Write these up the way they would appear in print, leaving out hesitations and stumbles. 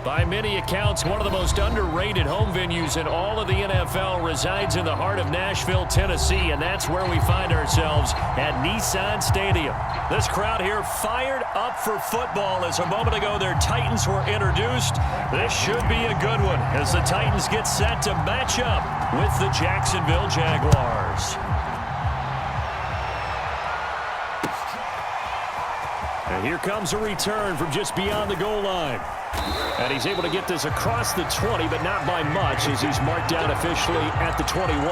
By many accounts, one of the most underrated home venues in all of the NFL resides in the heart of Nashville, Tennessee, and that's where we find ourselves at Nissan Stadium. This crowd here fired up for football as a moment ago their Titans were introduced. This should be a good one as the Titans get set to match up with the Jacksonville Jaguars. And here comes a return from just beyond the goal line. And he's able to get this across the 20, but not by much as he's marked down officially at the 21.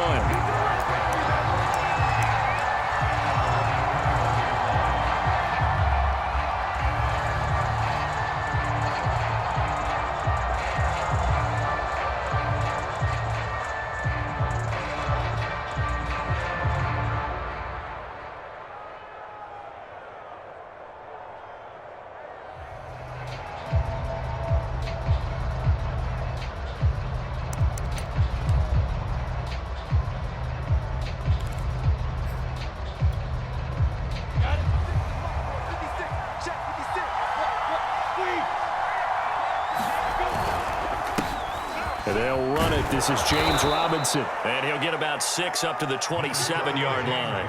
And they'll run it. This is James Robinson. And he'll get about 6 up to the 27-yard line.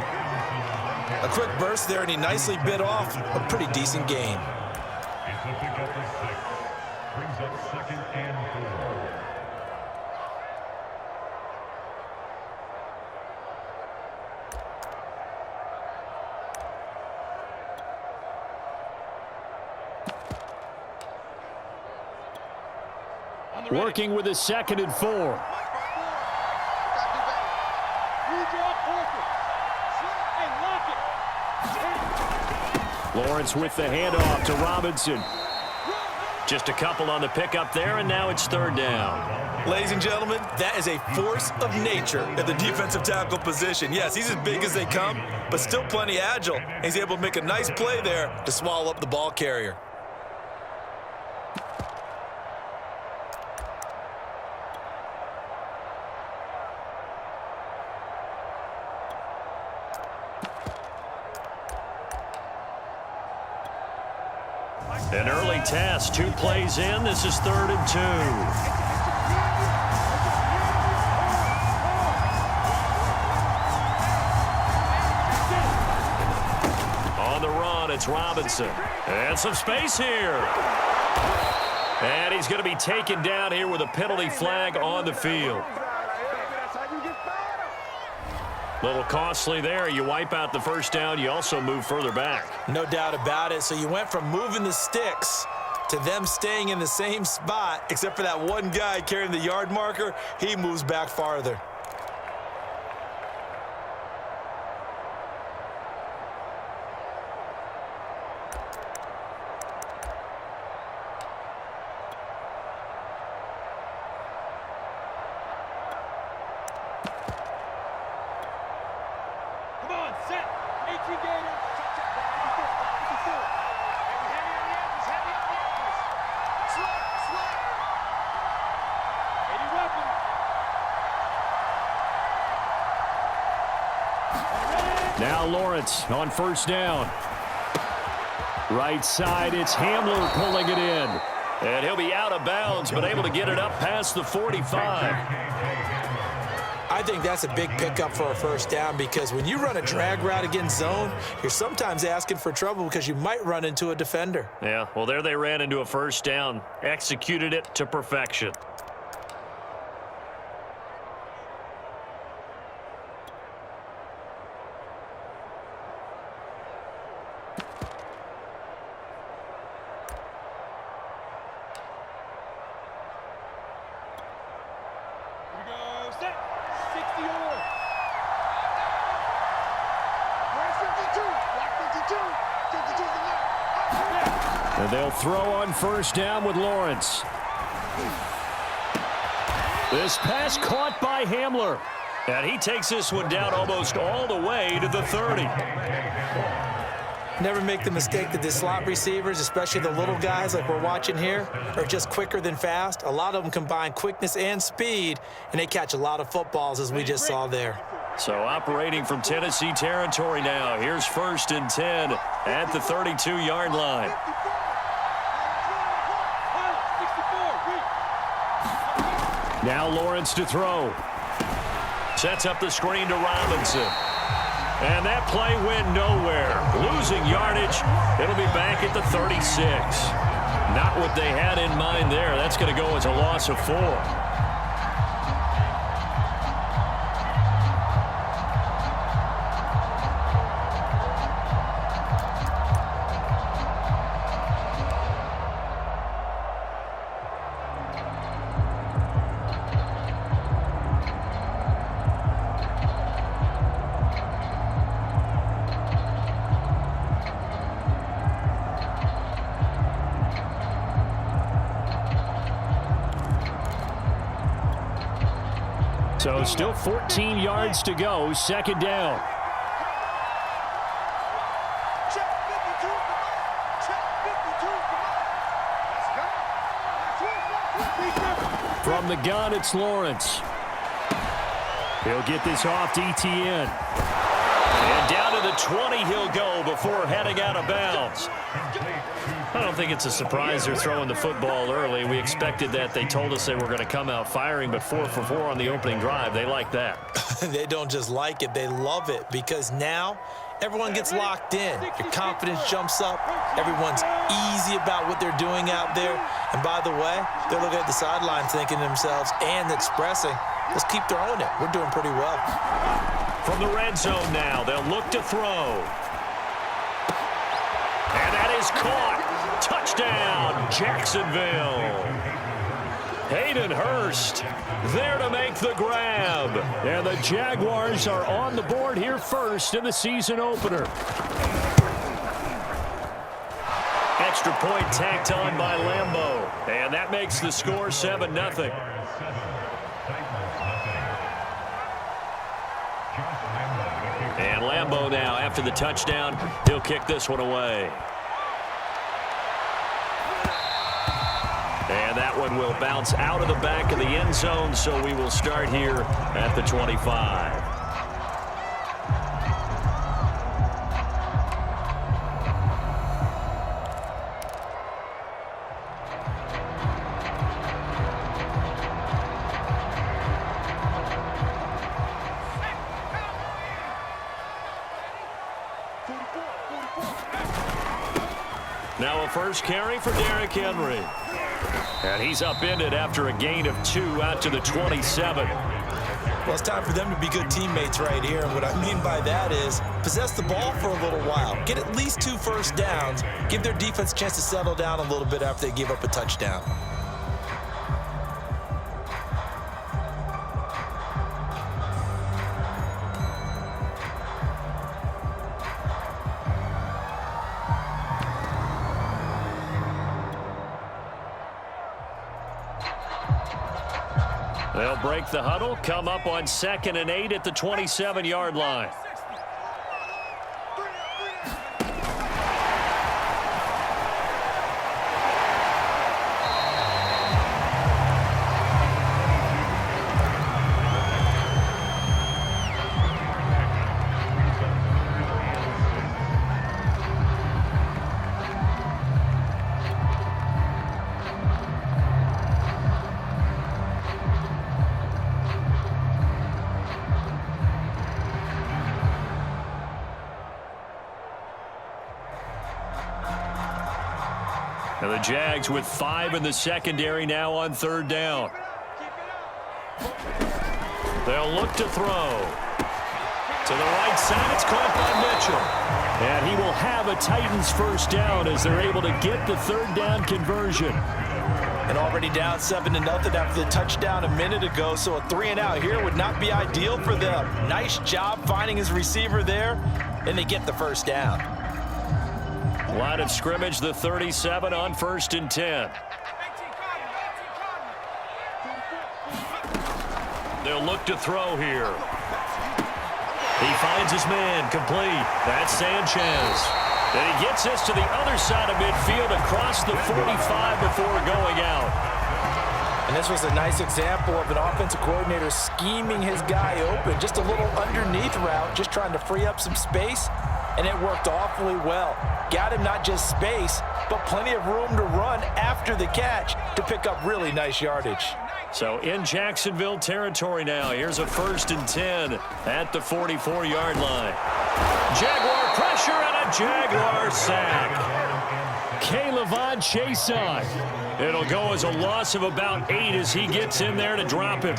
A quick burst there, and he nicely bit off a pretty decent gain. Brings up 2nd and 4. Working with a 2nd and 4. Lawrence with the handoff to Robinson. Just a couple on the pickup there, and now it's 3rd down. Ladies and gentlemen, that is a force of nature at the defensive tackle position. Yes, he's as big as they come, but still plenty agile. He's able to make a nice play there to swallow up the ball carrier. An early test, 2 plays in. This is 3rd and 2. On the run, it's Robinson. And some space here. And he's going to be taken down here with a penalty flag on the field. Little costly there. You wipe out the 1st down. You also move further back. No doubt about it. So you went from moving the sticks to them staying in the same spot, except for that one guy carrying the yard marker. He moves back farther. Now Lawrence on 1st down. Right side, it's Hamler pulling it in. And he'll be out of bounds, but able to get it up past the 45. I think that's a big pickup for a 1st down because when you run a drag route against zone, you're sometimes asking for trouble because you might run into a defender. Yeah, well, there they ran into a 1st down. Executed it to perfection. And they'll throw on 1st down with Lawrence. This pass caught by Hamler. And he takes this one down almost all the way to the 30. Never make the mistake that the slot receivers, especially the little guys like we're watching here, are just quicker than fast. A lot of them combine quickness and speed, and they catch a lot of footballs, as we just saw there. So operating from Tennessee territory now. Here's 1st and 10 at the 32-yard line. Now Lawrence to throw. Sets up the screen to Robinson. And that play went nowhere. Losing yardage. It'll be back at the 36. Not what they had in mind there. That's going to go as a loss of 4. So still 14 yards to go, second down. From the gun, it's Lawrence. He'll get this off to ETN. And down to the 20 he'll go before heading out of bounds. I don't think it's a surprise they're throwing the football early. We expected that. They told us they were going to come out firing, but 4 for 4 on the opening drive. They like that. They don't just like it, they love it, because now everyone gets locked in. Your confidence jumps up. Everyone's easy about what they're doing out there. And by the way, they're looking at the sideline thinking to themselves and expressing, let's keep throwing it. We're doing pretty well. From the red zone now, they'll look to throw. And that is caught. Touchdown, Jacksonville. Hayden Hurst there to make the grab. And the Jaguars are on the board here first in the season opener. Extra point tacked on by Lambeau. And that makes the score 7-0. And Lambeau now, after the touchdown, he'll kick this one away. And that one will bounce out of the back of the end zone, so we will start here at the 25. Now a first carry for Derrick Henry. And he's upended after a gain of 2 out to the 27. Well, it's time for them to be good teammates right here. And what I mean by that is possess the ball for a little while. Get at least 2 first downs. Give their defense a chance to settle down a little bit after they give up a touchdown. They'll break the huddle, come up on 2nd and 8 at the 27-yard line. And the Jags with 5 in the secondary now on 3rd down. They'll look to throw. To the right side, it's caught by Mitchell. And he will have a Titans first down as they're able to get the 3rd down conversion. And already down 7-0 after the touchdown a minute ago, so a 3 and out here would not be ideal for them. Nice job finding his receiver there, and they get the first down. Line of scrimmage, the 37 on 1st and 10. They'll look to throw here. He finds his man, complete. That's Sanchez. And he gets this to the other side of midfield across the 45 before going out. And this was a nice example of an offensive coordinator scheming his guy open. Just a little underneath route, just trying to free up some space. And it worked awfully well. Got him not just space, but plenty of room to run after the catch to pick up really nice yardage. So in Jacksonville territory now. Here's a 1st and 10 at the 44-yard line. Jaguar pressure and a Jaguar sack. K'Lavon Chason. It'll go as a loss of about 8 as he gets in there to drop him.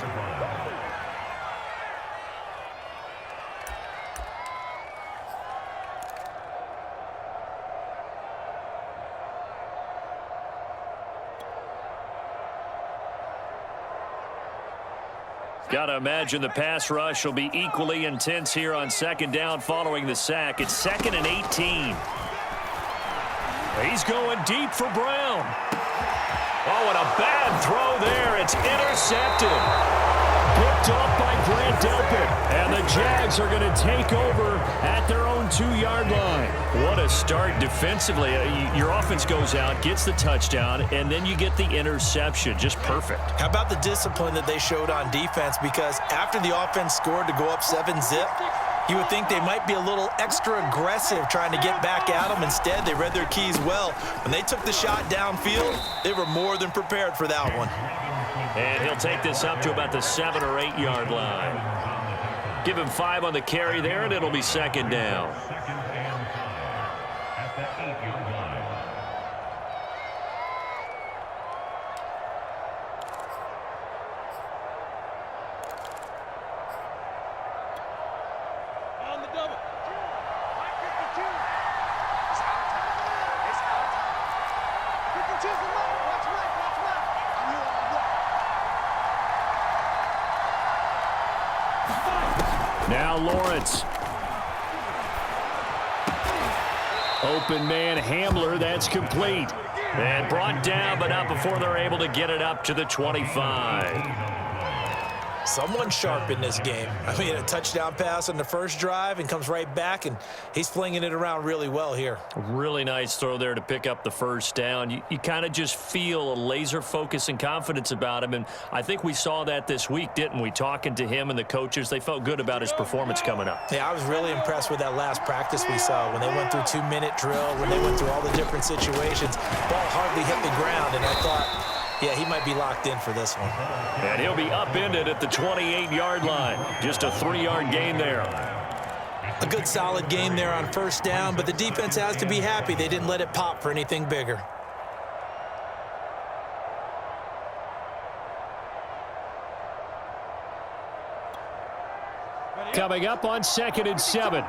Got to imagine the pass rush will be equally intense here on 2nd down following the sack. It's 2nd and 18. He's going deep for Brown. Oh, and a bad throw there. It's intercepted. Picked off by Grant Delpit. And the Jags are going to take over at their own 2-yard line. What a start defensively. Your offense goes out, gets the touchdown, and then you get the interception. Just perfect. How about the discipline that they showed on defense? Because after the offense scored to go up 7-zip, you would think they might be a little extra aggressive trying to get back at them. Instead, they read their keys well. When they took the shot downfield, they were more than prepared for that one. And he'll take this up to about the 7 or 8 yard line. Give him 5 on the carry there, and it'll be 2nd down. At the 8-yard line. On the double. Now Lawrence. Open man Hamler, that's complete. And brought down, but not before they're able to get it up to the 25. Someone sharp in this game. I mean, a touchdown pass on the first drive and comes right back, and he's flinging it around really well here. Really nice throw there to pick up the 1st down. You kind of just feel a laser focus and confidence about him, and I think we saw that this week, didn't we? Talking to him and the coaches, they felt good about his performance coming up. Yeah, I was really impressed with that last practice we saw when they went through 2-minute drill, when they went through all the different situations. Ball hardly hit the ground, and I thought, yeah, he might be locked in for this one. And he'll be upended at the 28-yard line. Just a 3-yard gain there. A good solid game there on 1st down, but the defense has to be happy they didn't let it pop for anything bigger. Coming up on 2nd and 7.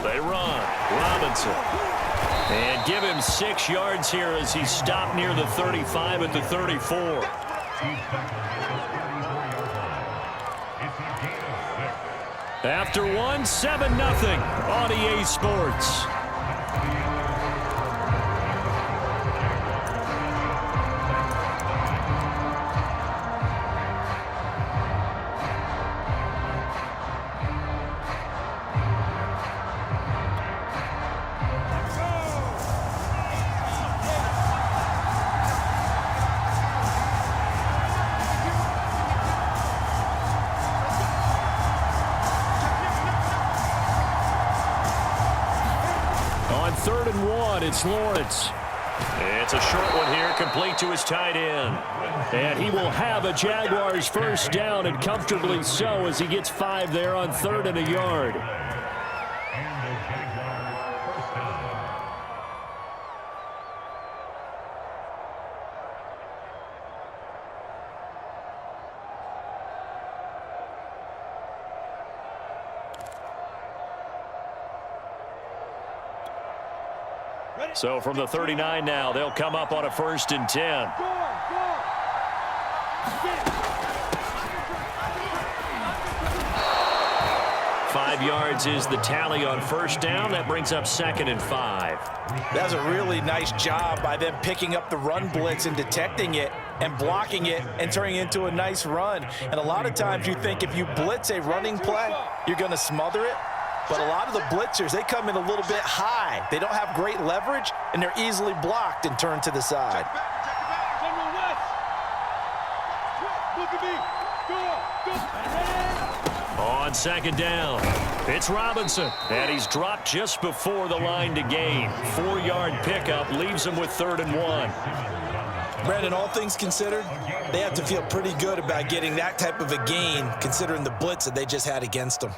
They run. Robinson. And give him 6 yards here as he stopped near the 35 at the 34. After 1, 7-0 on EA Sports. On 3rd and 1, it's Lawrence. It's a short one here, complete to his tight end. And he will have a Jaguars 1st down, and comfortably so, as he gets 5 there on 3rd and a yard. So from the 39 now, they'll come up on a 1st and 10. 5 yards is the tally on 1st down. That brings up 2nd and 5. That's a really nice job by them picking up the run blitz and detecting it and blocking it and turning it into a nice run. And a lot of times you think if you blitz a running play, you're going to smother it. But a lot of the blitzers, they come in a little bit high. They don't have great leverage, and they're easily blocked and turned to the side. On second down, it's Robinson, and he's dropped just before the line to gain. 4-yard pickup leaves him with 3rd and 1. Brandon, all things considered, they have to feel pretty good about getting that type of a gain, considering the blitz that they just had against them.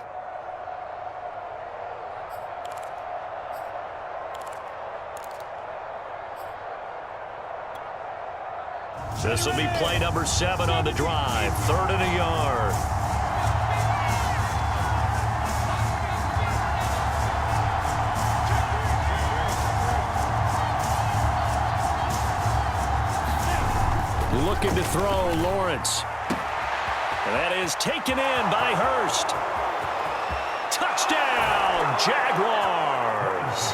This will be play number 7 on the drive. 3rd and a yard. Looking to throw, Lawrence. That is taken in by Hurst. Touchdown, Jaguars.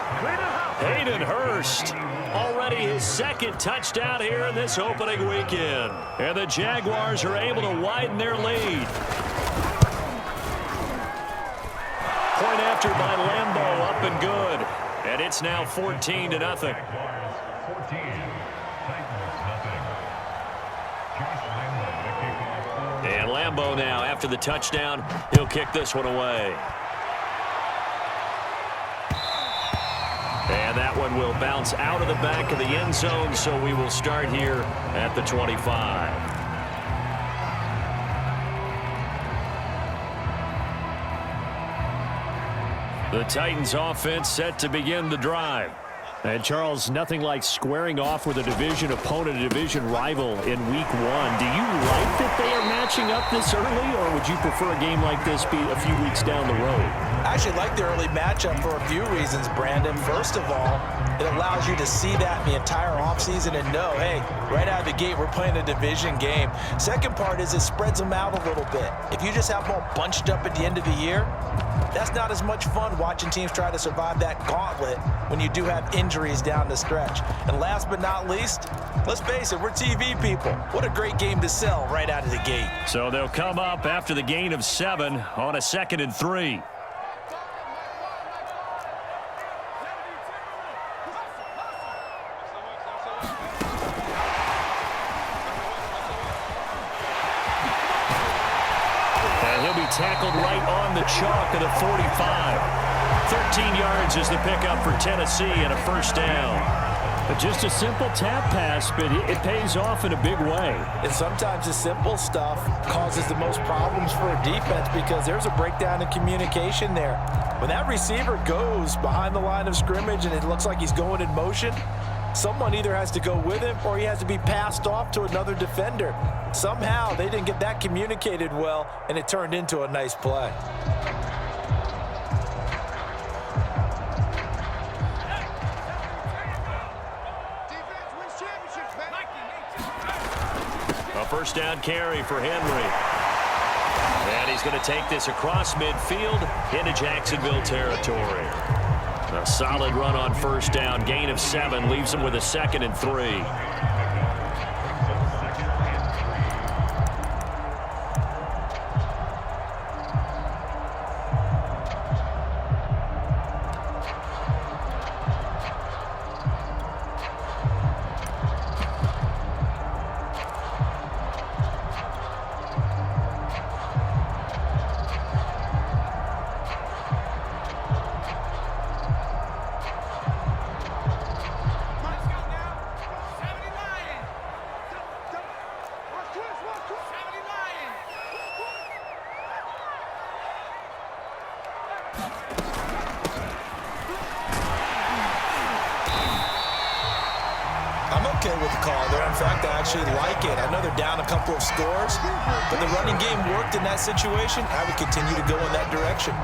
Hayden Hurst, already his 2nd touchdown here in this opening weekend. And the Jaguars are able to widen their lead. Point after by Lambeau, up and good. And it's now 14-0. And Lambeau now, after the touchdown, he'll kick this one away. And that one will bounce out of the back of the end zone, so we will start here at the 25. The Titans offense set to begin the drive. And Charles, nothing like squaring off with a division opponent, a division rival in week 1. Do you like that they are matching up this early, or would you prefer a game like this be a few weeks down the road? I actually like the early matchup for a few reasons, Brandon. First of all, it allows you to see that the entire offseason and know, hey, right out of the gate, we're playing a division game. Second part is it spreads them out a little bit. If you just have them all bunched up at the end of the year, that's not as much fun watching teams try to survive that gauntlet when you do have injuries down the stretch. And last but not least, let's face it, we're TV people. What a great game to sell right out of the gate. So they'll come up after the gain of 7 on a 2nd and 3. Tackled right on the chalk of the 45. 13 yards is the pickup for Tennessee and a 1st down. Just a simple tap pass, but it pays off in a big way. And sometimes the simple stuff causes the most problems for a defense because there's a breakdown in communication there. When that receiver goes behind the line of scrimmage and it looks like he's going in motion, someone either has to go with him or he has to be passed off to another defender. Somehow they didn't get that communicated well, and it turned into a nice play. A 1st down carry for Henry. And he's going to take this across midfield into Jacksonville territory. A solid run on 1st down, gain of 7, leaves him with a 2nd and 3. I'm okay with the call there. In fact, I actually like it. I know they're down a couple of scores, but the running game worked in that situation. I would continue to go in that direction.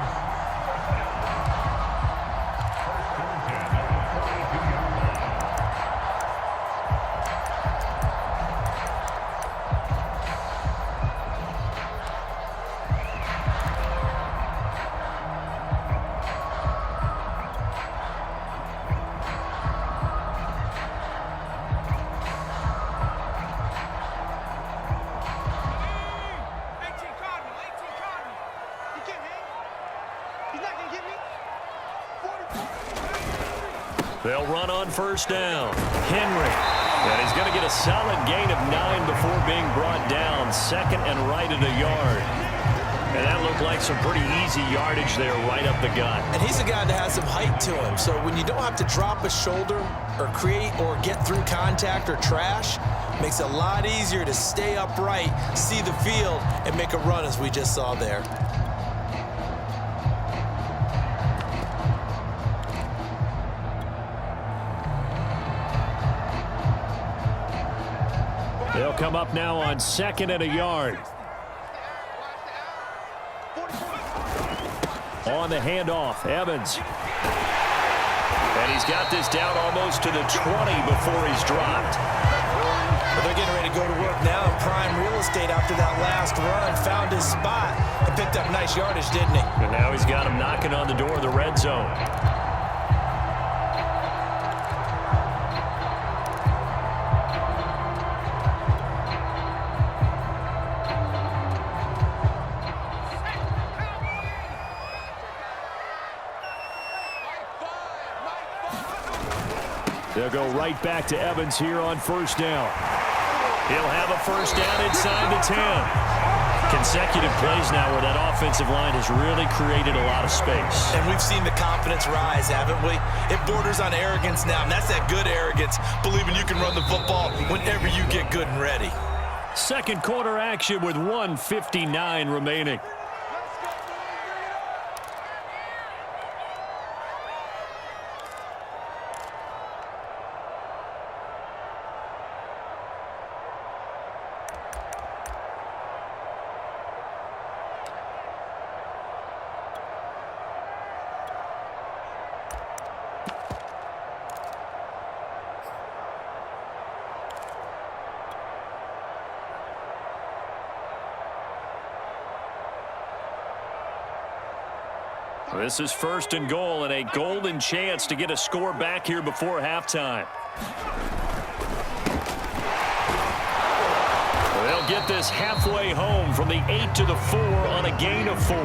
They'll run on 1st down. Henry And he's going to get a solid gain of 9 before being brought down. Second and right at a yard. And that looked like some pretty easy yardage there right up the gut. And he's a guy that has some height to him. So when you don't have to drop a shoulder or create or get through contact or trash, makes it a lot easier to stay upright, see the field, and make a run as we just saw there. They'll come up now on second and a yard. On the handoff, Evans. And he's got this down almost to the 20 before he's dropped. Well, they're getting ready to go to work now in prime real estate after that last run. Found his spot and picked up nice yardage, didn't he? And now he's got him knocking on the door of the red zone. They'll go right back to Evans here on first down. He'll have a first down inside the 10. Consecutive plays now where that offensive line has really created a lot of space. And we've seen the confidence rise, haven't we? It borders on arrogance now, and that's that good arrogance, believing you can run the football whenever you get good and ready. Second quarter action with 1:59 remaining. This is first and goal and a golden chance to get a score back here before halftime. They'll get this halfway home from the 8 to the 4 on a gain of 4.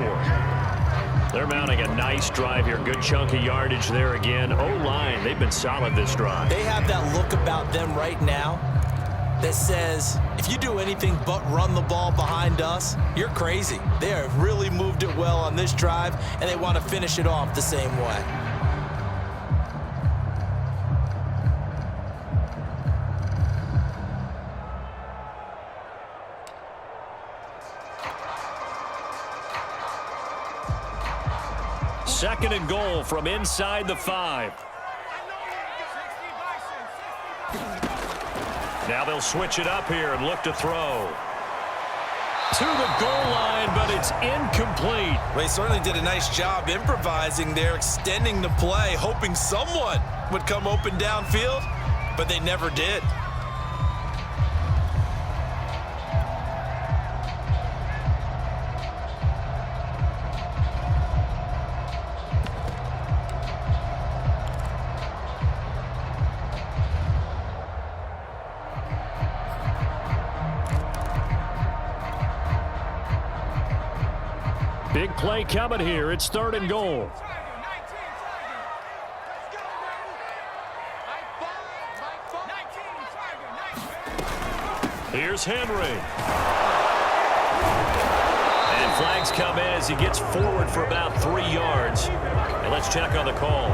They're mounting a nice drive here. Good chunk of yardage there again. O-line, they've been solid this drive. They have that look about them right now that says, if you do anything but run the ball behind us, you're crazy. They have really moved it well on this drive, and they want to finish it off the same way. Second and goal from inside the 5. Now they'll switch it up here and look to throw. To the goal line, but it's incomplete. Well, he certainly did a nice job improvising there, extending the play, hoping someone would come open downfield, but they never did. Big play coming here. It's third and goal. Here's Henry. And flags come in as he gets forward for about 3 yards. And let's check on the call.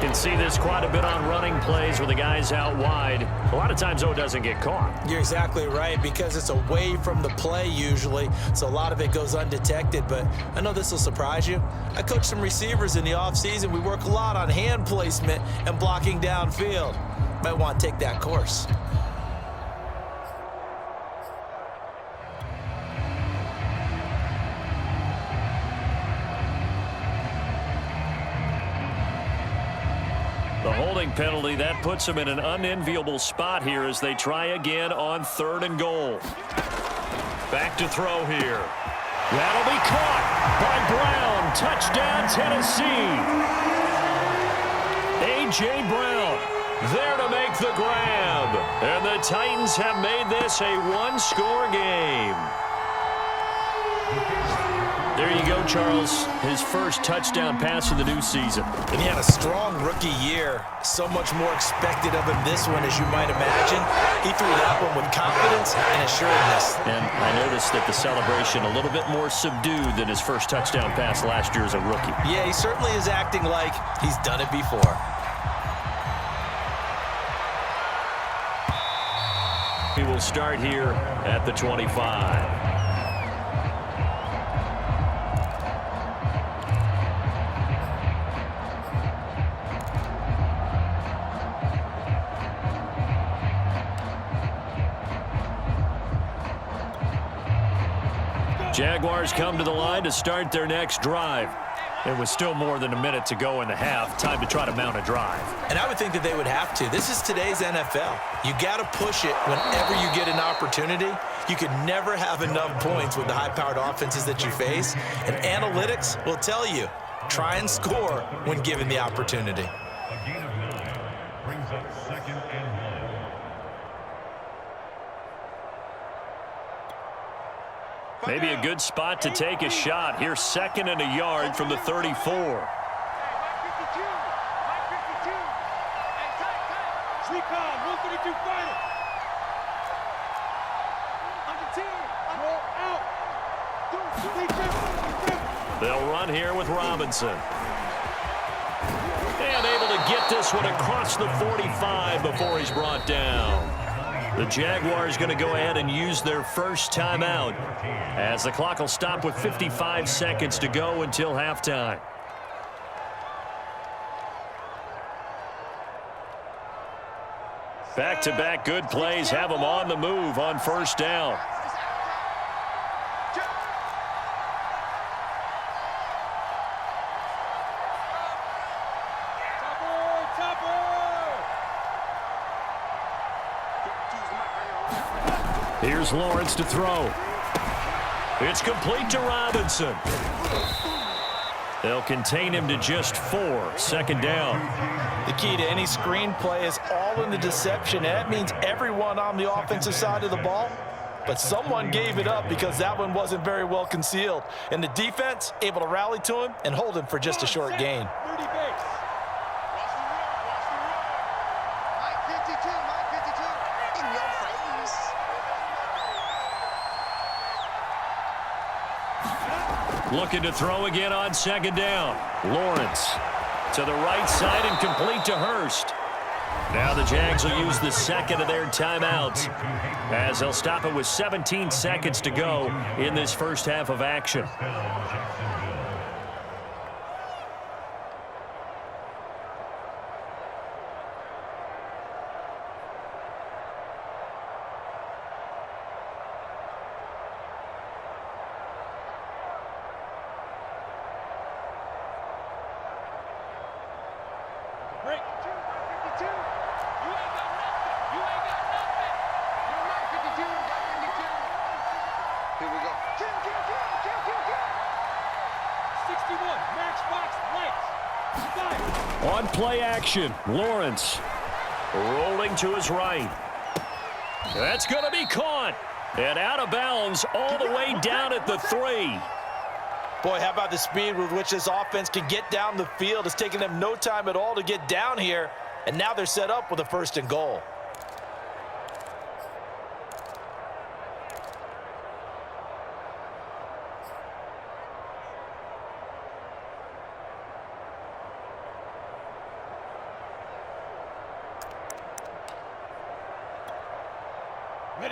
Can see this quite a bit on running plays where the guy's out wide. A lot of times, it doesn't get caught. You're exactly right, because it's away from the play usually, so a lot of it goes undetected. But I know this will surprise you. I coach some receivers in the offseason. We work a lot on hand placement and blocking downfield. Might want to take that course. The holding penalty, that puts them in an unenviable spot here as they try again on third and goal. Back to throw here. That'll be caught by Brown. Touchdown, Tennessee. A.J. Brown there to make the grab. And the Titans have made this a one-score game. There you go, Charles. His first touchdown pass of the new season. And he had a strong rookie year. So much more expected of him this one, as you might imagine. He threw that one with confidence and assuredness. And I noticed that the celebration a little bit more subdued than his first touchdown pass last year as a rookie. Yeah, he certainly is acting like he's done it before. He will start here at the 25. Jaguars come to the line to start their next drive. It was still more than a minute to go in the half. Time to try to mount a drive. And I would think that they would have to. This is today's NFL. You got to push it whenever you get an opportunity. You can never have enough points with the high-powered offenses that you face. And analytics will tell you, try and score when given the opportunity. A gain of 9 brings up 2nd and 1. Maybe a good spot to take a shot. Here's 2nd and a yard from the 34. They'll run here with Robinson. And able to get this one across the 45 before he's brought down. The Jaguars going to go ahead and use their first timeout as the clock will stop with 55 seconds to go until halftime. Back-to-back good plays have them on the move on first down. Here's Lawrence to throw. It's complete to Robinson. They'll contain him to just 4. 2nd down. The key to any screen play is all in the deception. That means everyone on the offensive side of the ball, but someone gave it up because that one wasn't very well concealed. And the defense able to rally to him and hold him for just a short gain. Looking to throw again on 2nd down. Lawrence to the right side and complete to Hurst. Now the Jags will use the 2nd of their timeouts as they'll stop it with 17 seconds to go in this first half of action. On play action, Lawrence rolling to his right. That's going to be caught and out of bounds all the way down at the 3. Boy, how about the speed with which this offense can get down the field? It's taken them no time at all to get down here, and now they're set up with a 1st and goal.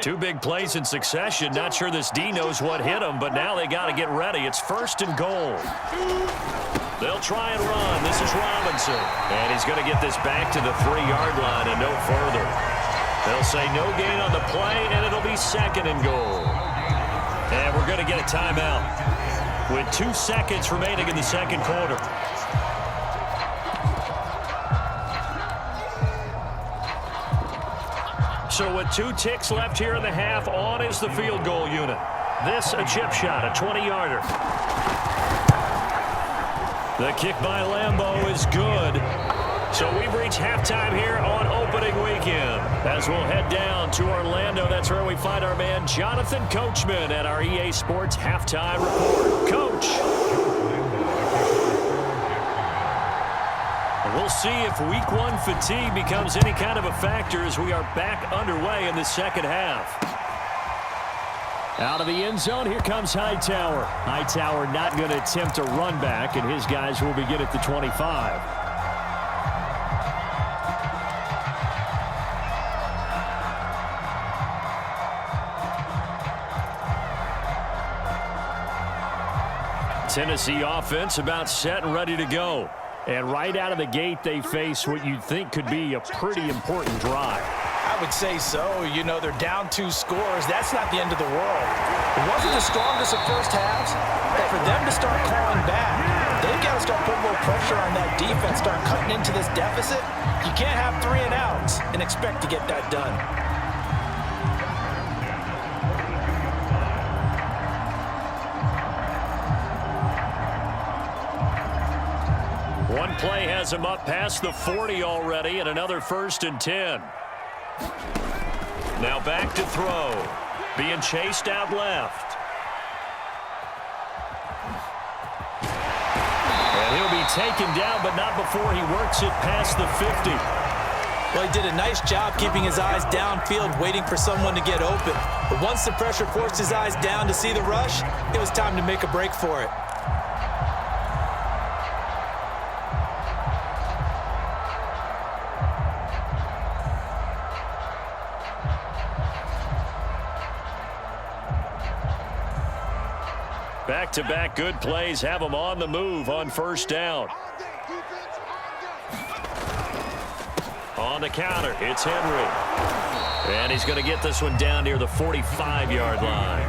Two big plays in succession. Not sure this D knows what hit him, but now they got to get ready. It's 1st and goal. They'll try and run. This is Robinson. And he's going to get this back to the 3-yard line and no further. They'll say no gain on the play, and it'll be 2nd and goal. And we're going to get a timeout with 2 seconds remaining in the 2nd quarter. So with 2 ticks left here in the half, on is the field goal unit. This a chip shot, a 20-yarder. The kick by Lambeau is good. So we've reached halftime here on opening weekend. As we'll head down to Orlando, that's where we find our man Jonathan Coachman at our EA Sports Halftime Report. Coach. We'll see if week one fatigue becomes any kind of a factor as we are back underway in the second half. Out of the end zone, here comes Hightower. Hightower not going to attempt a run back, and his guys will begin at the 25. Tennessee offense about set and ready to go. And right out of the gate, they face what you'd think could be a pretty important drive. I would say so. You know, they're down 2 scores. That's not the end of the world. It wasn't the strongest of first halves, but for them to start calling back, they've got to start putting a little pressure on that defense, start cutting into this deficit. You can't have 3 and outs and expect to get that done. One play has him up past the 40 already, and another 1st and 10. Now back to throw. Being chased out left. And he'll be taken down, but not before he works it past the 50. Well, he did a nice job keeping his eyes downfield, waiting for someone to get open. But once the pressure forced his eyes down to see the rush, it was time to make a break for it. Back-to-back good plays have him on the move on 1st down. On the counter, it's Henry. And he's going to get this one down near the 45-yard line.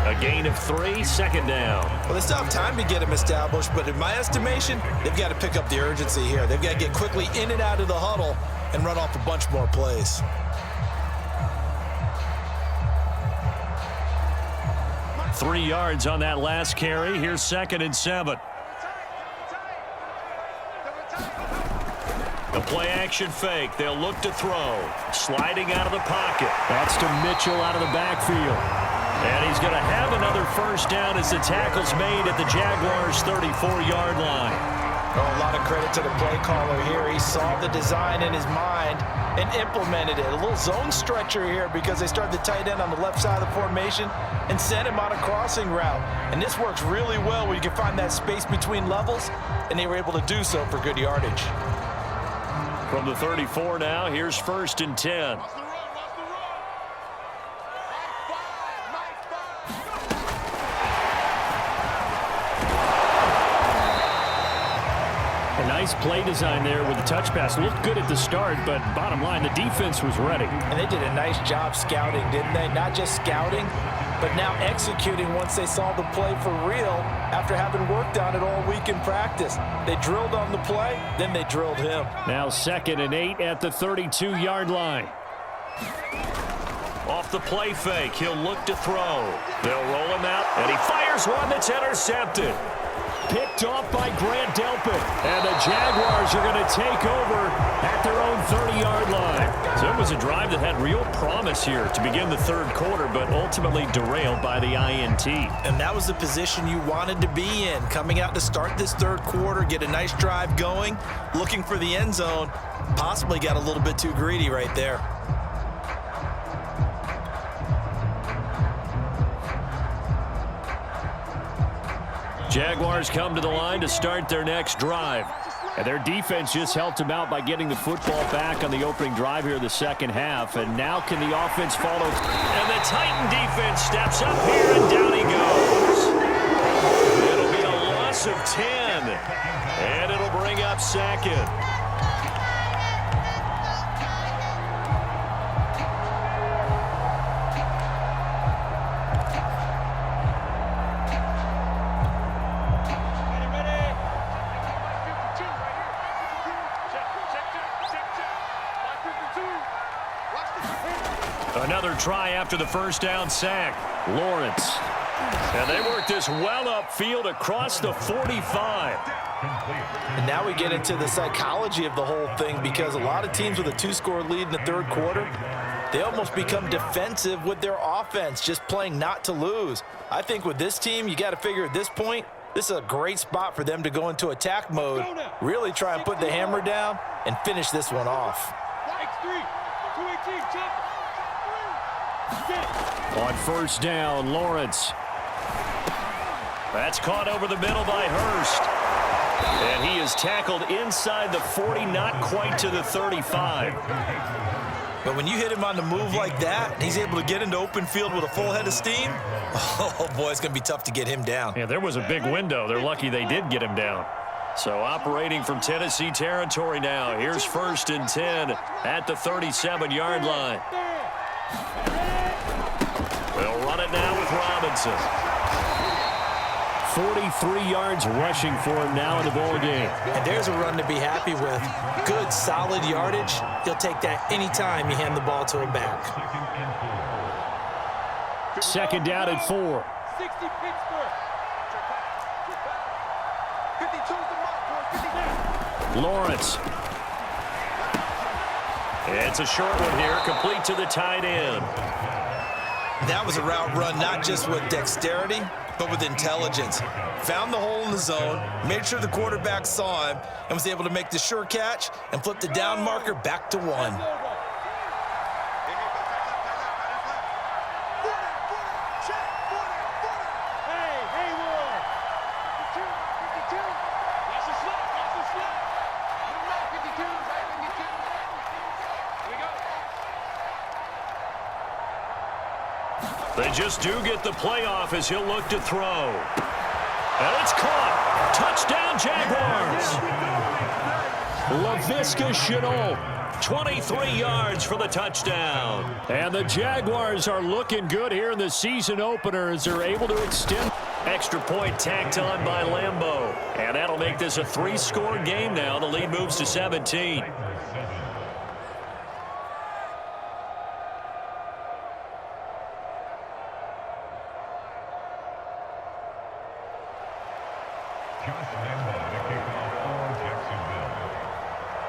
A gain of 3, 2nd down. Well, they still have time to get him established, but in my estimation, they've got to pick up the urgency here. They've got to get quickly in and out of the huddle and run off a bunch more plays. 3 yards on that last carry. Here's 2nd and 7. A play-action fake. They'll look to throw. Sliding out of the pocket. That's to Mitchell out of the backfield. And he's going to have another 1st down as the tackle's made at the Jaguars' 34-yard line. Oh, a lot of credit to the play caller here. He saw the design in his mind and implemented it. A little zone stretcher here because they started the tight end on the left side of the formation and sent him on a crossing route. And this works really well where you can find that space between levels, and they were able to do so for good yardage. From the 34 now, here's 1st and 10. Nice play design there with the touch pass. Looked good at the start, but bottom line, the defense was ready. And they did a nice job scouting, didn't they? Not just scouting, but now executing once they saw the play for real after having worked on it all week in practice. They drilled on the play, then they drilled him. Now 2nd and 8 at the 32-yard line. Off the play fake, he'll look to throw. They'll roll him out, and he fires one that's intercepted. Picked off by Grant Delpit. And the Jaguars are going to take over at their own 30-yard line. So it was a drive that had real promise here to begin the 3rd quarter, but ultimately derailed by the INT. And that was the position you wanted to be in. Coming out to start this 3rd quarter, get a nice drive going, looking for the end zone. Possibly got a little bit too greedy right there. Jaguars come to the line to start their next drive. And their defense just helped them out by getting the football back on the opening drive here in the 2nd half. And now can the offense follow? And the Titan defense steps up here, and down he goes. It'll be a loss of 10. And it'll bring up 2nd. Another try after the 1st down sack. Lawrence And they work this well upfield across the 45. And now we get into the psychology of the whole thing, because a lot of teams with a 2-score lead in the third quarter, they almost become defensive with their offense, just playing not to lose. I think with this team, you got to figure at this point, this is a great spot for them to go into attack mode, really try and put the hammer down and finish this one off. On first down, Lawrence. That's caught over the middle by Hurst. And he is tackled inside the 40, not quite to the 35. But when you hit him on the move like that, and he's able to get into open field with a full head of steam, oh boy, it's going to be tough to get him down. Yeah, there was a big window. They're lucky they did get him down. So operating from Tennessee territory now. Here's first and 10 at the 37-yard line. They'll run it now with Robinson. 43 yards rushing for him now in the ball game. And there's a run to be happy with. Good, solid yardage. He'll take that anytime you hand the ball to him back. Second down at 4. 60 Pittsburgh. Lawrence. It's a short one here, complete to the tight end. That was a route run not just with dexterity, but with intelligence. Found the hole in the zone, made sure the quarterback saw him, and was able to make the sure catch and flip the down marker back to 1. They just do get the playoff as he'll look to throw. And it's caught. Touchdown, Jaguars. Laviska Shenault, 23 yards for the touchdown. And the Jaguars are looking good here in the season opener as they're able to extend. Extra point tacked on by Lambeau. And that'll make this a 3-score game now. The lead moves to 17.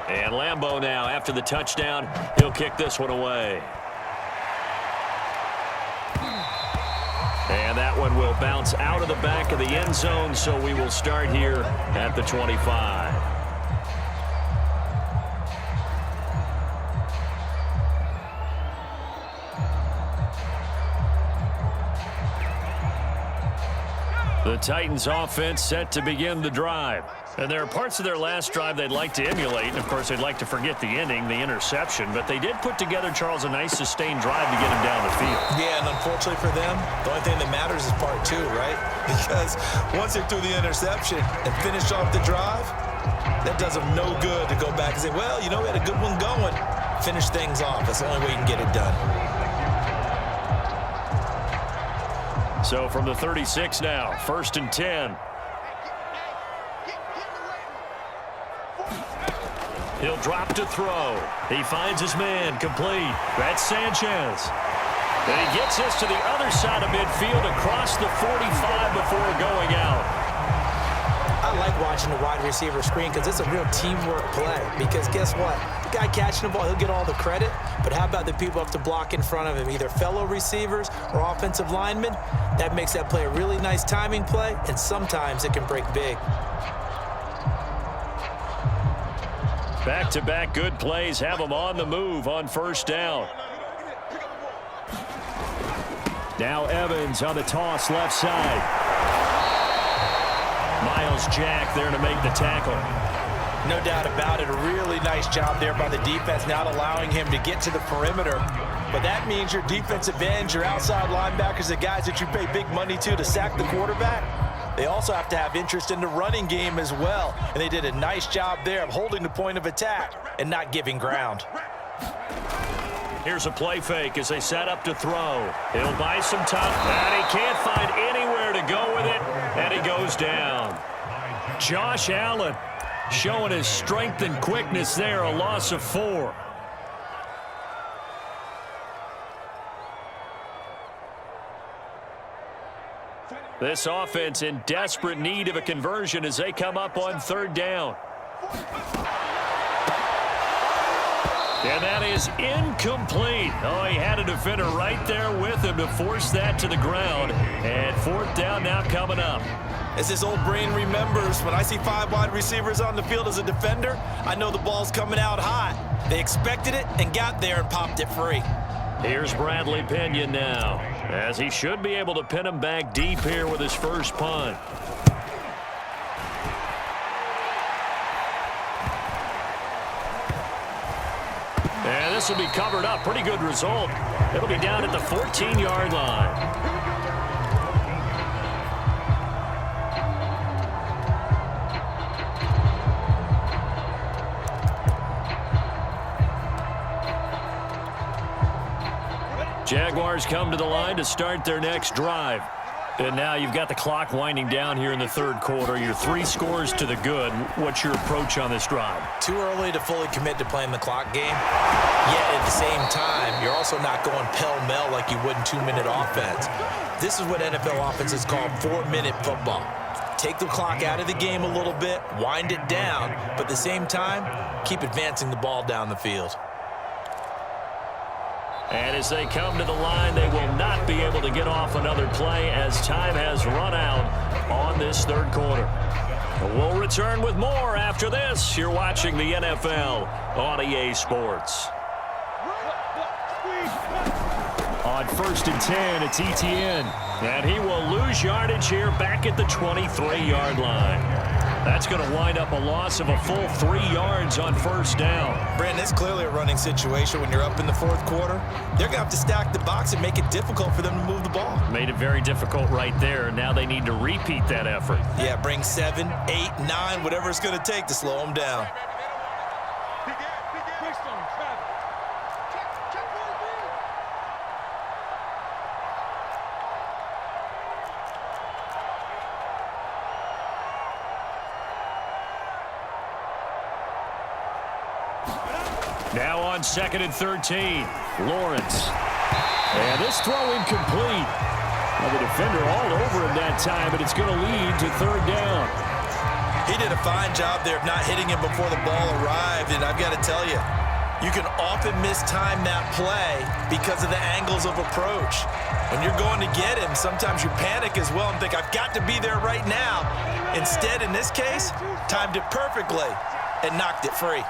And Lambeau now, after the touchdown, he'll kick this one away. And that one will bounce out of the back of the end zone, so we will start here at the 25. The Titans offense set to begin the drive. And there are parts of their last drive they'd like to emulate. And, of course, they'd like to forget the ending, the interception. But they did put together, Charles, a nice sustained drive to get him down the field. Yeah, and unfortunately for them, the only thing that matters is part 2, right? Because once they threw the interception and finished off the drive, that does them no good to go back and say, well, you know, we had a good one going. Finish things off. That's the only way you can get it done. So from the 36 now, first and 10. He'll drop to throw. He finds his man, complete. That's Sanchez. And he gets this to the other side of midfield across the 45 before going out. I like watching the wide receiver screen because it's a real teamwork play. Because guess what? The guy catching the ball, he'll get all the credit. But how about the people up to block in front of him, either fellow receivers or offensive linemen? That makes that play a really nice timing play, and sometimes it can break big. Back-to-back good plays have them on the move on first down. Now Evans on the toss left side. Miles Jack there to make the tackle. No doubt about it. A really nice job there by the defense, not allowing him to get to the perimeter. But that means your defensive ends, your outside linebackers, the guys that you pay big money to sack the quarterback, they also have to have interest in the running game as well. And they did a nice job there of holding the point of attack and not giving ground. Here's a play fake as they set up to throw. He'll buy some time, and he can't find anywhere to go with it, and he goes down. Josh Allen showing his strength and quickness there, a loss of 4. This offense in desperate need of a conversion as they come up on third down. And that is incomplete. Oh, he had a defender right there with him to force that to the ground. And fourth down now coming up. As his old brain remembers, when I see 5 wide receivers on the field as a defender, I know the ball's coming out hot. They expected it and got there and popped it free. Here's Bradley Pinion now, as he should be able to pin him back deep here with his first punt. And this will be covered up. Pretty good result. It'll be down at the 14-yard line. Jaguars come to the line to start their next drive. And now you've got the clock winding down here in the third quarter. Your 3 scores to the good. What's your approach on this drive? Too early to fully commit to playing the clock game. Yet at the same time, you're also not going pell-mell like you would in 2-minute offense. This is what NFL offenses call 4-minute football. Take the clock out of the game a little bit, wind it down, but at the same time, keep advancing the ball down the field. And as they come to the line, they will not be able to get off another play as time has run out on this third quarter. We'll return with more after this. You're watching the NFL on EA Sports. On 1st and 10, it's ETN. And he will lose yardage here back at the 23-yard line. That's going to wind up a loss of a full 3 yards on first down. Brandon, it's clearly a running situation when you're up in the fourth quarter. They're going to have to stack the box and make it difficult for them to move the ball. Made it very difficult right there. Now they need to repeat that effort. Yeah, bring 7, 8, 9, whatever it's going to take to slow them down. Now on 2nd and 13, Lawrence. And this throw incomplete. Well, the defender all over him that time, but it's going to lead to third down. He did a fine job there of not hitting him before the ball arrived, and I've got to tell you, you can often mistime that play because of the angles of approach. When you're going to get him, sometimes you panic as well and think, I've got to be there right now. Instead, in this case, timed it perfectly and knocked it free.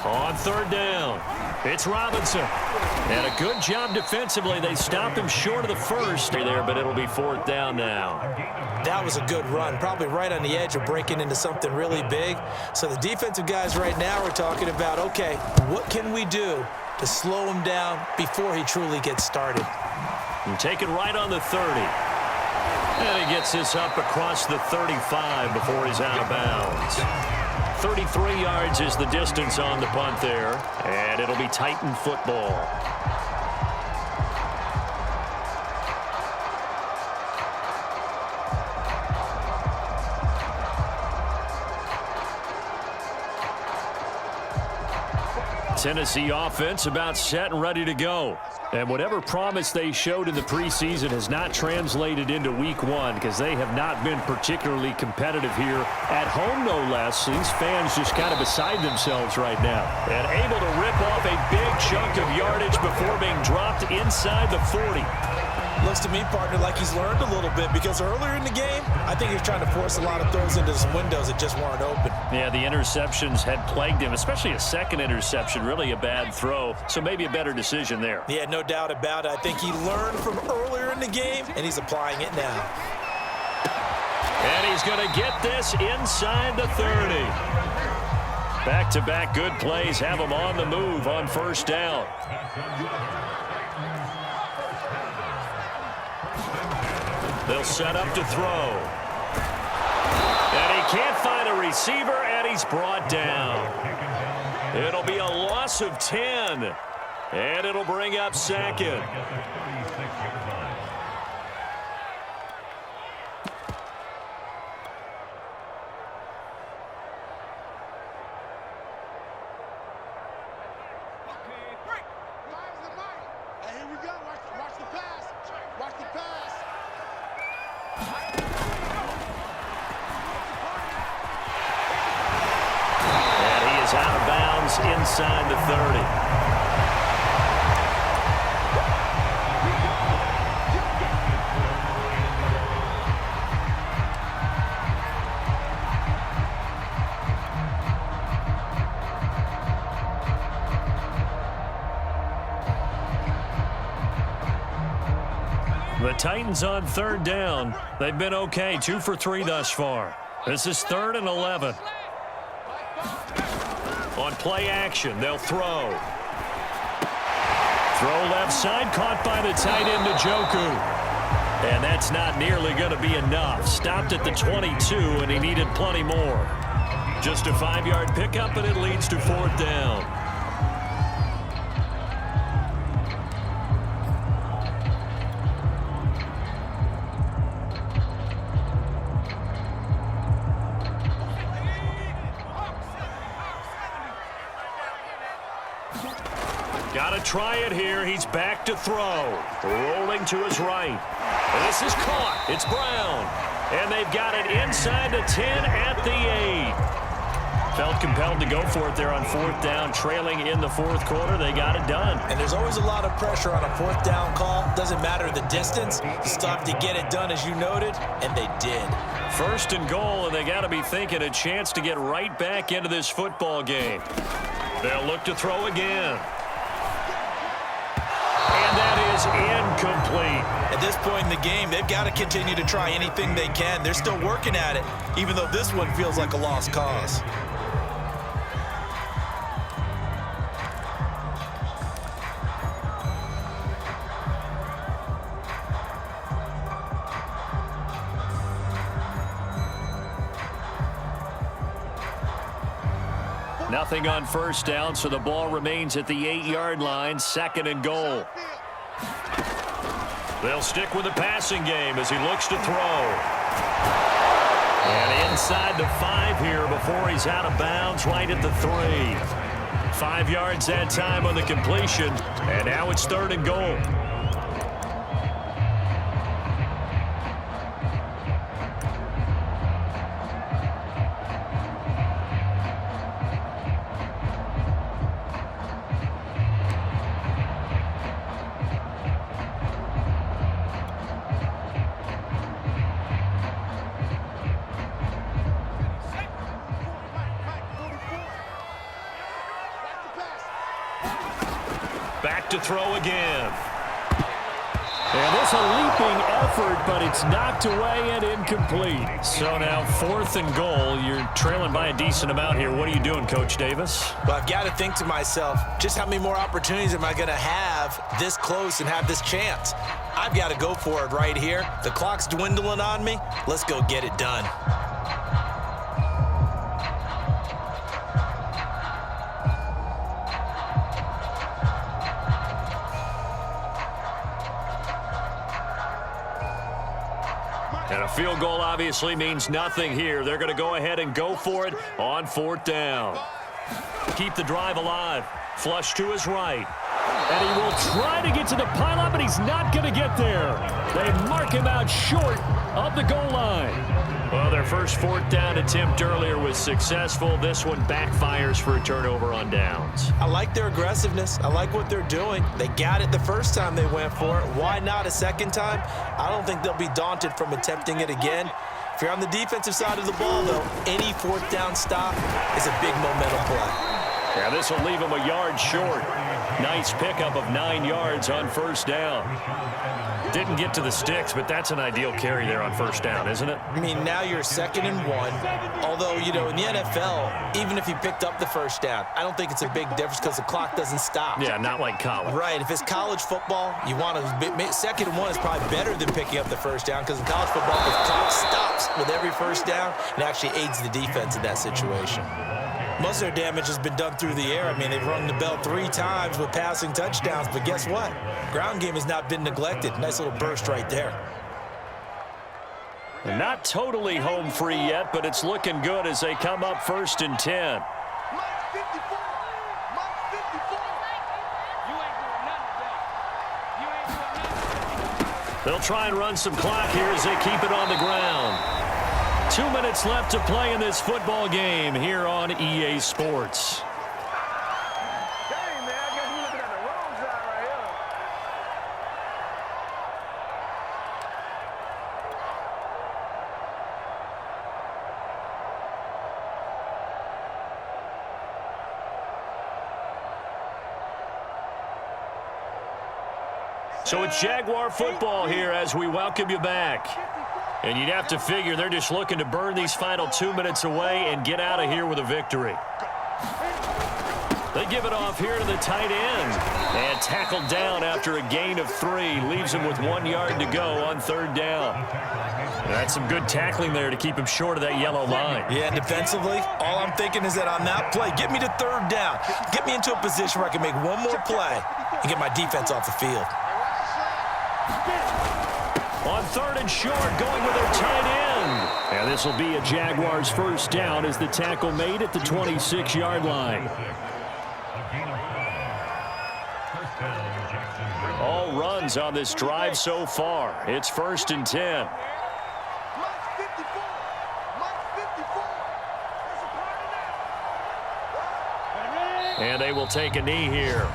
On third down, it's Robinson. And a good job defensively. They stopped him short of the first there, but it'll be fourth down now. That was a good run, probably right on the edge of breaking into something really big. So the defensive guys right now are talking about, okay, what can we do to slow him down before he truly gets started? And take it right on the 30. And he gets this up across the 35 before he's out of bounds. 33 yards is the distance on the punt there, and it'll be Titan football. Tennessee offense about set and ready to go. And whatever promise they showed in the preseason has not translated into week 1 because they have not been particularly competitive here at home, no less. These fans just kind of beside themselves right now. And able to rip off a big chunk of yardage before being dropped inside the 40. Looks to me, partner, like he's learned a little bit because earlier in the game, I think he was trying to force a lot of throws into some windows that just weren't open. Yeah, the interceptions had plagued him, especially a second interception, really a bad throw. So maybe a better decision there. Yeah, no doubt about it. I think he learned from earlier in the game, and he's applying it now. And he's going to get this inside the 30. Back-to-back good plays have him on the move on first down. They'll set up to throw. And he can't find a receiver, and he's brought down. It'll be a loss of 10, and it'll bring up second. Here we go. Watch the pass. Watch the pass. is out of bounds inside the 30. The Titans on third down. They've been okay, 2 for 3 thus far. This is 3rd and 11. On play action, they'll throw. Throw left side, caught by the tight end Njoku. And that's not nearly going to be enough. Stopped at the 22, and he needed plenty more. Just a 5-yard pickup, and it leads to 4th down. Got to try it here. He's back to throw. Rolling to his right. And this is caught. It's Brown. And they've got it inside the 10 at the 8. Felt compelled to go for it there on 4th down. Trailing in the 4th quarter. They got it done. And there's always a lot of pressure on a 4th down call. Doesn't matter the distance. You still have to get it done, as you noted. And they did. 1st and goal, and they got to be thinking a chance to get right back into this football game. They'll look to throw again. And that is incomplete. At this point in the game, they've got to continue to try anything they can. They're still working at it, even though this one feels like a lost cause. Nothing on 1st down, so the ball remains at the 8-yard line, 2nd and goal. They'll stick with the passing game as he looks to throw. And inside the 5 here before he's out of bounds, right at the 3. 5 yards that time on the completion, and now it's 3rd and goal. Back to throw again. And there's a leaping effort, but it's knocked away and incomplete. So now 4th and goal. You're trailing by a decent amount here. What are you doing, Coach Davis? Well, I've got to think to myself, just how many more opportunities am I going to have this close and have this chance? I've got to go for it right here. The clock's dwindling on me. Let's go get it done. And a field goal obviously means nothing here. They're going to go ahead and go for it on 4th down. Keep the drive alive. Flush to his right. And he will try to get to the pylon, but he's not going to get there. They mark him out short of the goal line. Well, their first 4th down attempt earlier was successful. This one backfires for a turnover on downs. I like their aggressiveness. I like what they're doing. They got it the first time they went for it. Why not a second time? I don't think they'll be daunted from attempting it again. If you're on the defensive side of the ball, though, any 4th down stop is a big momentum play. Yeah, this will leave him a yard short. Nice pickup of 9 yards on 1st down. Didn't get to the sticks, but that's an ideal carry there on 1st down, isn't it? I mean, now you're 2nd and 1. Although, you know, in the NFL, even if you picked up the 1st down, I don't think it's a big difference because the clock doesn't stop. Yeah, not like college. Right. If it's college football, you want to 2nd and 1 is probably better than picking up the 1st down because in college football, the clock stops with every 1st down and actually aids the defense in that situation. Most of their damage has been done through the air. I mean, they've rung the bell 3 times with passing touchdowns, but guess what? Ground game has not been neglected. Nice little burst right there. Not totally home free yet, but it's looking good as they come up 1st and 10. They'll try and run some clock here as they keep it on the ground. 2 2 minutes left to play in this football game here on EA Sports. So it's Jaguar football here as we welcome you back. And you'd have to figure they're just looking to burn these final 2 minutes away and get out of here with a victory. They give it off here to the tight end. And tackled down after a gain of 3. Leaves him with 1 yard to go on 3rd down. That's some good tackling there to keep him short of that yellow line. Yeah, and defensively, all I'm thinking is that on that play, get me to 3rd down. Get me into a position where I can make one more play and get my defense off the field. On 3rd and short, going with their tight end. And this will be a Jaguars 1st down as the tackle made at the 26-yard line. All runs on this drive so far. It's 1st and 10. And they will take a knee here.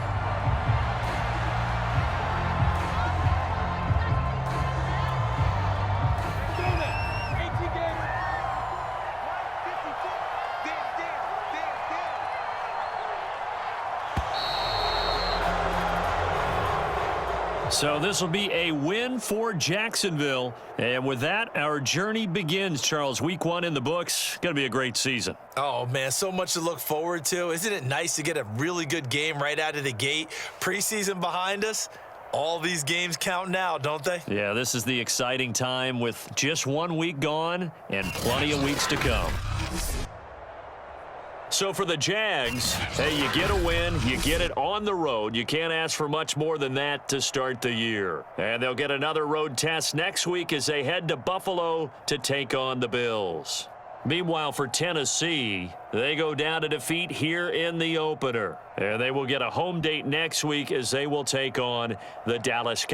So this will be a win for Jacksonville. And with that, our journey begins, Charles. Week 1 in the books. Going to be a great season. Oh, man, so much to look forward to. Isn't it nice to get a really good game right out of the gate? Preseason behind us. All these games count now, don't they? Yeah, this is the exciting time with just 1 week gone and plenty of weeks to come. So for the Jags, hey, you get a win, you get it on the road. You can't ask for much more than that to start the year. And they'll get another road test next week as they head to Buffalo to take on the Bills. Meanwhile, for Tennessee, they go down to defeat here in the opener. And they will get a home date next week as they will take on the Dallas Cowboys.